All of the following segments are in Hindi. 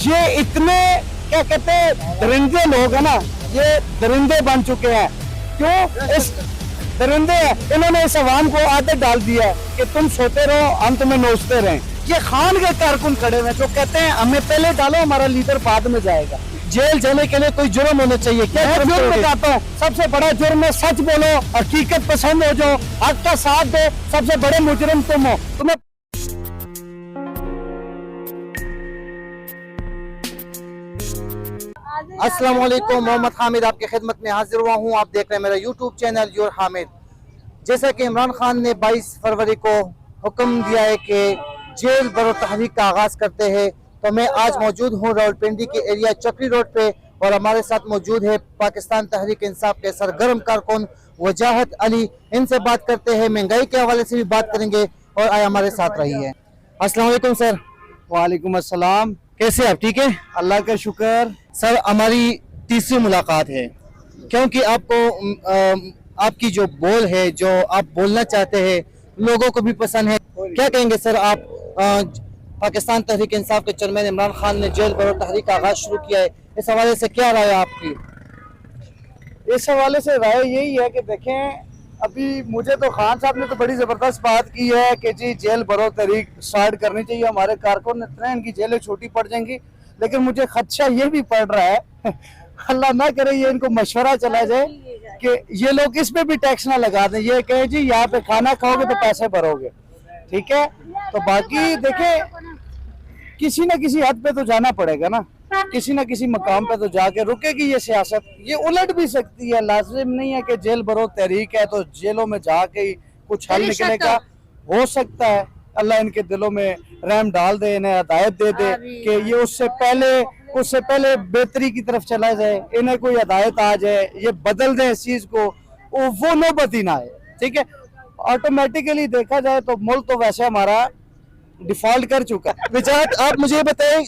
ये इतने क्या कहते हैं दरिंदे लोग है ना, ये दरिंदे बन चुके हैं। क्यों इस दरिंदे हैं, इन्होंने इस अवाम को आदत डाल दिया है कि तुम सोते रहो हम तुम्हें नोचते रहें। ये खान के कारकुन खड़े हुए जो कहते हैं हमें पहले डालो हमारा लीडर बाद में जाएगा। जेल जाने के लिए कोई जुर्म होना चाहिए। क्या जुर्म बताता हूँ, सबसे बड़ा जुर्म है सच बोलो, हकीकत पसंद हो जाओ, हक का साथ दो। सबसे बड़े मुजरिम तुम हो। तुम्हें अस्सलाम वालेकुम, मोहम्मद हामिद आपकी खिदमत में हाजिर हुआ हूँ। आप देख रहे हैं मेरा यूट्यूब चैनल योर हामिद। जैसा कि इमरान खान ने 22 फरवरी को हुक्म दिया है कि जेल बरो तहरीक का आगाज करते हैं, तो मैं आज मौजूद हूँ रावलपिंडी के एरिया चक्री रोड पे और हमारे साथ मौजूद है पाकिस्तान तहरीक इंसाफ के सरगर्म कारकुन वजाहत अली। इनसे बात करते हैं, महंगाई के हवाले से भी बात करेंगे और आए हमारे साथ रही है। अस्सलाम वालेकुम सर। वालेकुम अस्सलाम। कैसे आप? ठीक है, अल्लाह का शुक्र। सर हमारी तीसरी मुलाकात है क्योंकि आपको आपकी जो बोल है, जो आप बोलना चाहते हैं, लोगों को भी पसंद है। क्या कहेंगे सर आप? पाकिस्तान तहरीक इंसाफ के चेयरमैन इमरान खान ने जेल बरो तहरीक का आगाज शुरू किया है, इस हवाले से क्या राय है आपकी? इस हवाले से राय यही है कि देखें, अभी मुझे तो खान साहब ने तो बड़ी जबरदस्त बात की है कि जी जेल बरो तहरीक स्टार्ट करनी चाहिए। हमारे कारकुन इतने इनकी जेलें छोटी पड़ जाएंगी, लेकिन मुझे खदशा ये भी पड़ रहा है अल्लाह ना करे ये इनको मशवरा चला जाए कि ये लोग इस पे भी टैक्स ना लगा दें। ये कहे जी यहाँ पे खाना खाओगे तो पैसे भरोगे, ठीक है। तो बाकी देखें, किसी न किसी हद पे तो जाना पड़ेगा ना, किसी न किसी मकाम पे तो जाके रुकेगी ये सियासत। ये उलट भी सकती है, लाजिम नहीं है कि जेल बरो तहरीक है तो जेलों में जाके ही कुछ हल निकलेगा। हो सकता है अल्लाह इनके दिलों में रहम डाल दे, इन्हें हिदायत दे दे कि ये उससे पहले बेहतरी की तरफ चला जाए, इन्हें कोई हिदायत आ जाए, ये बदल दे इस चीज को, वो नौबत ही ना आए, ठीक है। ऑटोमेटिकली देखा जाए तो मुल्क तो वैसे हमारा डिफॉल्ट कर चुका है। विजात आप मुझे बताएं,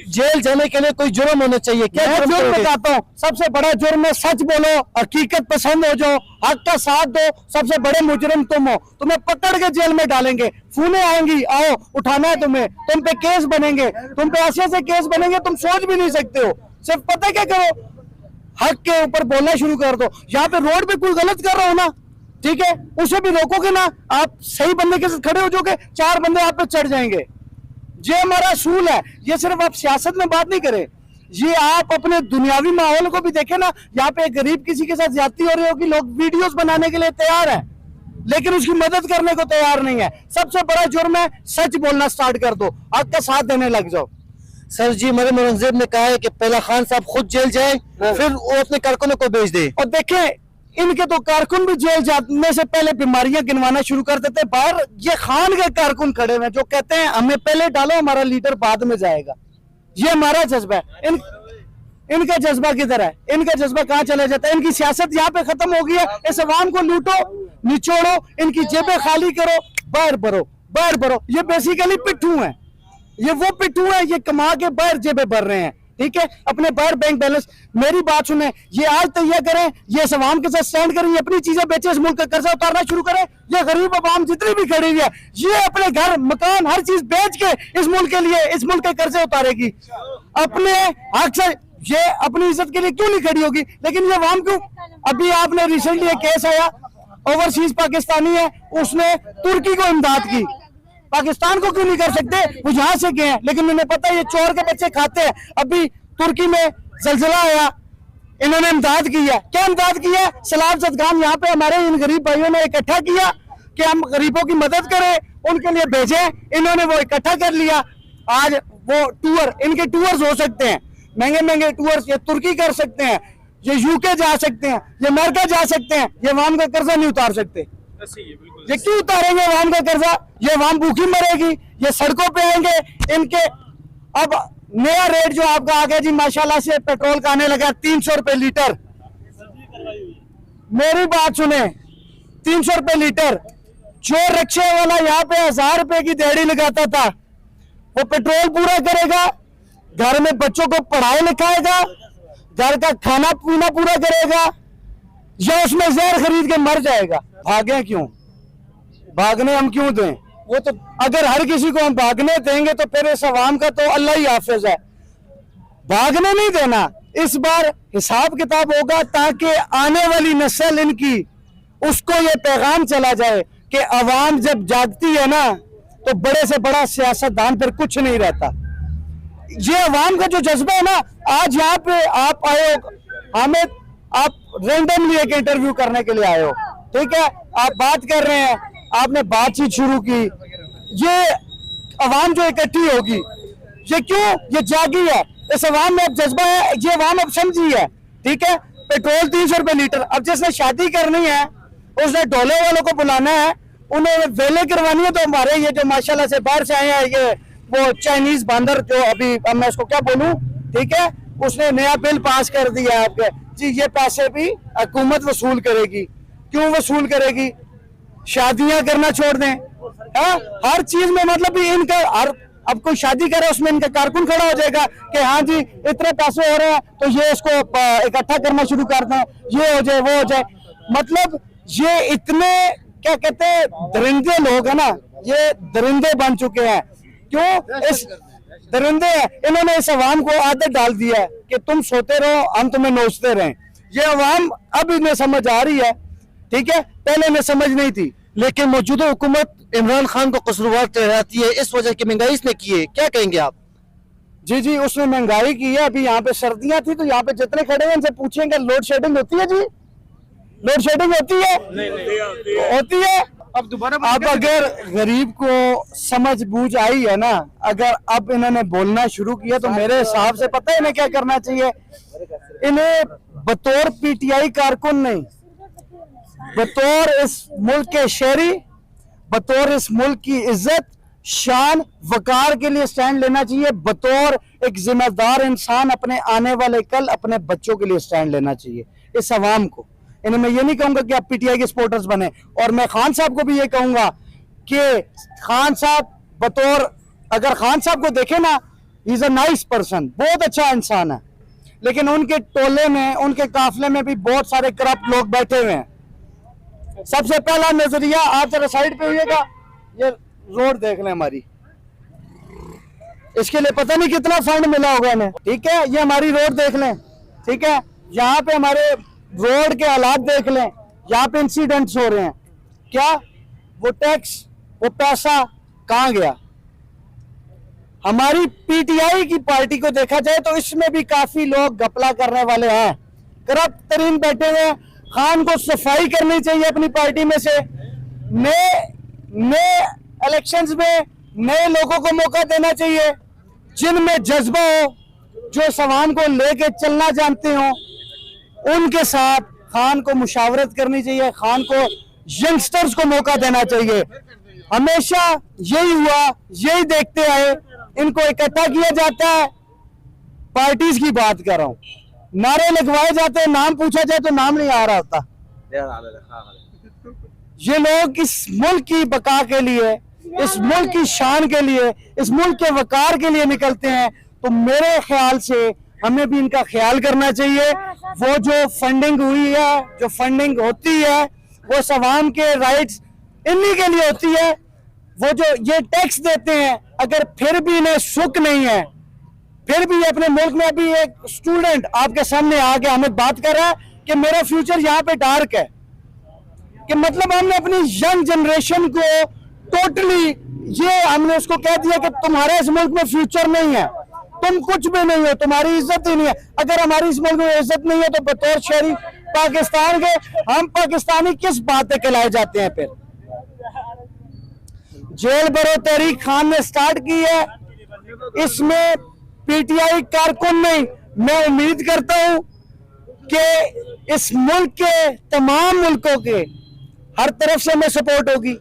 जेल जाने के लिए कोई जुर्म होना चाहिए। क्या जुर्म बताता हूँ, सबसे बड़ा जुर्म है सच बोलो, हकीकत पसंद हो जाओ, हक का साथ दो। सबसे बड़े मुजरिम तुम हो, तुम्हें पकड़ के जेल में डालेंगे, फोने आएंगी, आओ उठाना है तुम्हें, तुम पे केस बनेंगे, तुम पे ऐसे केस बनेंगे तुम सोच भी नहीं सकते हो। सिर्फ पता क्या करो, हक के ऊपर बोलना शुरू कर दो। यहाँ पे रोड पे कोई गलत कर रहा हो ना, ठीक है, उसे भी रोकोगे ना, आप सही बंदे के साथ खड़े हो जाओगे, 4 बंदे आप पे चढ़ जाएंगे। ये हमारा असूल है। ये सिर्फ आप सियासत में बात नहीं करें, ये आप अपने दुनियावी माहौल को भी देखें ना। यहाँ पे गरीब किसी के साथ ज्यादती हो रही होगी, लोग वीडियोस बनाने के लिए तैयार हैं, लेकिन उसकी मदद करने को तैयार नहीं है। सबसे बड़ा जुर्म है सच बोलना स्टार्ट कर दो, हक का साथ देने लग जाओ। सर जी, मरीम औरंगजेब ने कहा है कि पहला खान साहब खुद जेल जाए, फिर वो अपने कारकुनों को भेज दे। और देखें, इनके तो कारकुन भी जेल जाने से पहले बीमारियां गिनवाना शुरू कर देते बाहर। ये खान के कारकुन खड़े हुए जो कहते हैं हमें पहले डालो हमारा लीडर बाद में जाएगा। ये हमारा जज्बा है। इनका जज्बा किधर है? इनका जज्बा कहाँ चला जाता है? इनकी सियासत यहाँ पे खत्म हो गई है। इस अवाम को लूटो, निचोड़ो, इनकी जेबें खाली करो, बाहर भरो। ये बेसिकली पिट्ठू है, ये वो पिट्ठू है, ये कमा के बाहर जेबें भर रहे हैं, ठीक है, अपने बाहर बैंक बैलेंस। मेरी बात सुने, ये आज तैयार करें, ये इस अवाम के साथ स्टैंड करें, ये अपनी चीजें बेचे, इस मुल्क का कर्जा उतारना शुरू करें। ये गरीब अवाम जितनी भी खड़ी हुई है, ये अपने घर मकान हर चीज बेच के इस मुल्क के लिए, इस मुल्क के कर्जे उतारेगी अपने हक से। ये अपनी इज्जत के लिए क्यों नहीं खड़ी होगी? लेकिन ये अवाम क्यों? अभी आपने रिसेंटली एक केस आया, ओवरसीज पाकिस्तानी है, उसने तुर्की को इमदाद की, पाकिस्तान को क्यों नहीं कर सकते? वो यहाँ से गए हैं, लेकिन उन्हें पता है ये चोर के बच्चे खाते हैं। अभी तुर्की में जलजला आया, इन्होंने इमदाद किया। क्या इमदाद किया? सलाम सदकाम यहाँ पे हमारे इन गरीब भाइयों ने इकट्ठा किया कि हम गरीबों की मदद करें, उनके लिए भेजें। इन्होंने वो इकट्ठा कर लिया। आज वो टूर, इनके टूर्स हो सकते हैं, महंगे टूर्स, ये तुर्की कर सकते हैं, ये यूके जा सकते हैं, ये अमेरिका जा सकते हैं, ये अवाम का कर्जा नहीं उतार सकते। ये क्यों उतारेंगे अवाम का कर्जा? ये अवाम भूखी मरेगी, ये सड़कों पे आएंगे। इनके अब नया रेट जो आपका आ गया जी, माशाल्लाह से पेट्रोल का आने लगा 300 रुपए लीटर। मेरी बात सुने, 300 रुपए लीटर। जो रिक्शे वाला यहाँ पे 1000 रुपए की दिहाड़ी लगाता था, वो पेट्रोल पूरा करेगा, घर में बच्चों को पढ़ाई लिखाएगा, घर का खाना पीना पूरा करेगा, या उसमें जहर खरीद के मर जाएगा? भागे क्यों? भागने हम क्यों दें? वो तो अगर हर किसी को हम भागने देंगे तो फिर इस अवाम का तो अल्लाह ही हाफिज है। भागने नहीं देना। इस बार हिसाब किताब होगा ताकि आने वाली नस्ल इनकी उसको ये पैगाम चला जाए कि अवाम जब जागती है ना तो बड़े से बड़ा सियासतदान फिर कुछ नहीं रहता। ये अवाम का जो जज्बा है ना, आज यहाँ पे आप आए हो हामिद, आप रेंडमली एक इंटरव्यू करने के लिए आए हो, ठीक है, आप बात कर रहे हैं, आपने बातचीत शुरू की, ये अवाम जो इकट्ठी होगी ये क्यों, ये जागी है, इस अवाम में अब जज्बा है, ये अवाम अब समझी है, ठीक है। पेट्रोल 300 रुपए लीटर, अब जिसने शादी करनी है उसने ढोले वालों को बुलाना है, उन्हें वेले करवानी है, तो हमारे ये जो माशाल्लाह से बाहर से आए हैं, ये वो चाइनीज बंदर जो अभी अब मैं इसको क्या बोलूं, ठीक है, उसने नया बिल पास कर दिया है आपके जी, ये पैसे भी हुकूमत वसूल करेगी। क्यों वसूल करेगी, शादियां करना छोड़ दें, हाँ हर चीज में मतलब भी इनका हर, अब कोई शादी करे उसमें इनका कारकुन खड़ा हो जाएगा कि हाँ जी इतने पैसे हो रहे हैं तो ये इसको इकट्ठा करना शुरू कर दें, ये हो जाए वो हो जाए। मतलब ये इतने क्या कहते हैं दरिंदे लोग है ना, ये दरिंदे बन चुके हैं। क्यों इस दरिंदे हैं, इन्होंने इस अवाम को आदत डाल दिया है कि तुम सोते रहो हम तुम्हें नोचते रहें। ये अवाम अब इन्हें समझ आ रही है, ठीक है, पहले इन्हें समझ नहीं थी। लेकिन मौजूदा हुकूमत इमरान खान को कसूरवार ठहराती है इस वजह की महंगाई इसने की है, क्या कहेंगे आप? जी जी उसने महंगाई की है। अभी यहाँ पे सर्दियां थी तो यहाँ पे जितने खड़े हैं इनसे पूछेंगे लोड शेडिंग होती है जी, लोड शेडिंग होती है? नहीं होती है। अब दोबारा अब अगर गरीब को समझ बूझ आई है ना, अगर अब इन्होंने बोलना शुरू किया तो मेरे हिसाब से पता है इन्हें क्या करना चाहिए, इन्हें बतौर पीटीआई कारकुन नहीं, बतौर इस मुल्क के शहरी, बतौर इस मुल्क की इज्जत शान वकार के लिए स्टैंड लेना चाहिए, बतौर एक जिम्मेदार इंसान अपने आने वाले कल अपने बच्चों के लिए स्टैंड लेना चाहिए। इस अवाम को इन्हें मैं ये नहीं कहूंगा कि आप पीटीआई के सपोर्टर्स बने, और मैं खान साहब को भी ये कहूंगा कि खान साहब बतौर, अगर खान साहब को देखे ना, he is a nice person, बहुत अच्छा इंसान है, लेकिन उनके टोले में उनके काफिले में भी बहुत सारे करप्ट लोग बैठे हुए हैं। सबसे पहला नजरिया, आप जरा साइड पे होइएगा, ये रोड देख लें हमारी, इसके लिए पता नहीं कितना फंड मिला होगा इन्हें, ठीक है, ये हमारी रोड देख लें, ठीक है, यहाँ पे हमारे रोड के हालात देख लें, यहाँ पे इंसिडेंट्स हो रहे हैं, क्या वो टैक्स वो पैसा कहाँ गया? हमारी पीटीआई की पार्टी को देखा जाए तो इसमें भी काफी लोग घपला करने वाले हैं, करप्ट तरीन बैठे हुए हैं। खान को सफाई करनी चाहिए अपनी पार्टी में से, नए इलेक्शंस में नए लोगों को मौका देना चाहिए जिनमें जज्बा हो, जो सवाम को लेके चलना जानते हो, उनके साथ खान को मुशावरत करनी चाहिए, खान को यंगस्टर्स को मौका देना चाहिए। हमेशा यही हुआ, यही देखते आए, इनको इकट्ठा किया जाता है, पार्टीज की बात कर रहा हूं, नारे लगवाए जाते हैं, नाम पूछा जाए तो नाम नहीं आ रहा होता। ये लोग इस मुल्क की बका के लिए, इस मुल्क की शान के लिए, इस मुल्क के वकार के लिए निकलते हैं, तो मेरे ख्याल से हमें भी इनका ख्याल करना चाहिए। वो जो फंडिंग हुई है, जो फंडिंग होती है, वो सवाम के राइट्स इन्हीं के लिए होती है। वो जो ये टैक्स देते हैं, अगर फिर भी इन्हें सुख नहीं है, फिर भी अपने मुल्क में अभी एक स्टूडेंट आपके सामने आके हमें बात कर रहा है कि मेरा फ्यूचर यहाँ पे डार्क है, कि मतलब हमने अपनी यंग जनरेशन को टोटली ये हमने उसको कह दिया कि तुम्हारे इस मुल्क में फ्यूचर नहीं है, तुम कुछ भी नहीं हो, तुम्हारी इज्जत ही नहीं है। अगर हमारी इस मुल्क में इज्जत नहीं है तो बतौर शहरी पाकिस्तान के हम पाकिस्तानी किस बात पे कहलाए जाते हैं? फिर जेल बरो तहरीक खान ने स्टार्ट की है, इसमें पीटीआई कारकुन नहीं, मैं उम्मीद करता हूं कि इस मुल्क के तमाम मुल्कों के हर तरफ से हमें सपोर्ट होगी,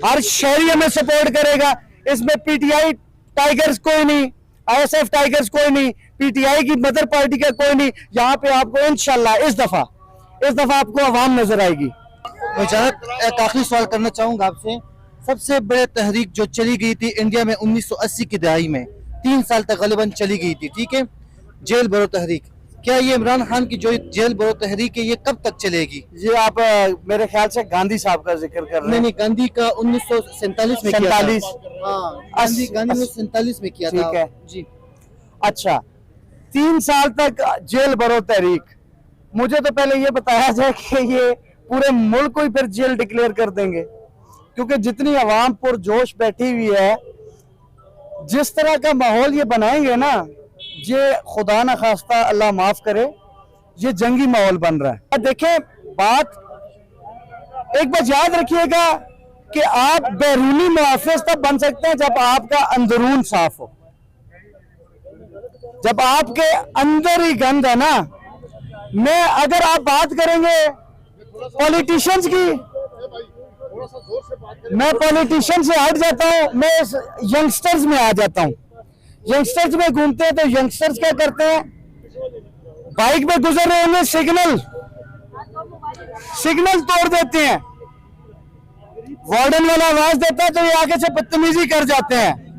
हर शहरी हमें सपोर्ट करेगा। इसमें पीटीआई टाइगर्स कोई नहीं, आईएसएफ टाइगर्स कोई नहीं, पीटीआई की मदर पार्टी का कोई नहीं। यहाँ पे आपको इंशाल्लाह इस दफा आपको आवाम नजर आएगी। मैं एक आखिरी सवाल करना चाहूंगा आपसे, सबसे बड़े तहरीक जो चली गई थी इंडिया में 1980 की दहाई में, 3 साल तक गलिबन चली गई थी, ठीक है, जेल भरो तहरीक, क्या ये इमरान खान की जो जेल भरो तहरीक है ये कब तक चलेगी? ये आप मेरे ख्याल से गांधी साहब का जिक्र कर रहे हैं। नहीं, गांधी का 1947 में किया था। हाँ, गांधी ने 47 में किया था। ठीक है जी। अच्छा, 3 साल तक जेल बरो तहरीक। मुझे तो पहले ये बताया जाए कि ये पूरे मुल्क को ही फिर जेल डिक्लेयर कर देंगे, क्योंकि जितनी आवाम पुरजोश बैठी हुई है, जिस तरह का माहौल ये बनाएंगे ना, ये खुदा ना खास्ता अल्लाह माफ करे, ये जंगी माहौल बन रहा है। देखें बात, एक बात याद रखिएगा कि आप बैरूनी मुहाफिज तब बन सकते हैं जब आपका अंदरून साफ हो। जब आपके अंदर ही गंद है ना, मैं अगर आप बात करेंगे पॉलिटिशियंस की, मैं पॉलिटिशियन से हट जाता हूं, मैं यंगस्टर्स में आ जाता हूं। यंगस्टर्स में घूमते हैं तो यंगस्टर्स क्या करते हैं, बाइक में गुजर रहे होंगे, सिग्नल तोड़ देते हैं, वार्डन वाला आवाज देता है तो ये आगे से बदतमीजी कर जाते हैं।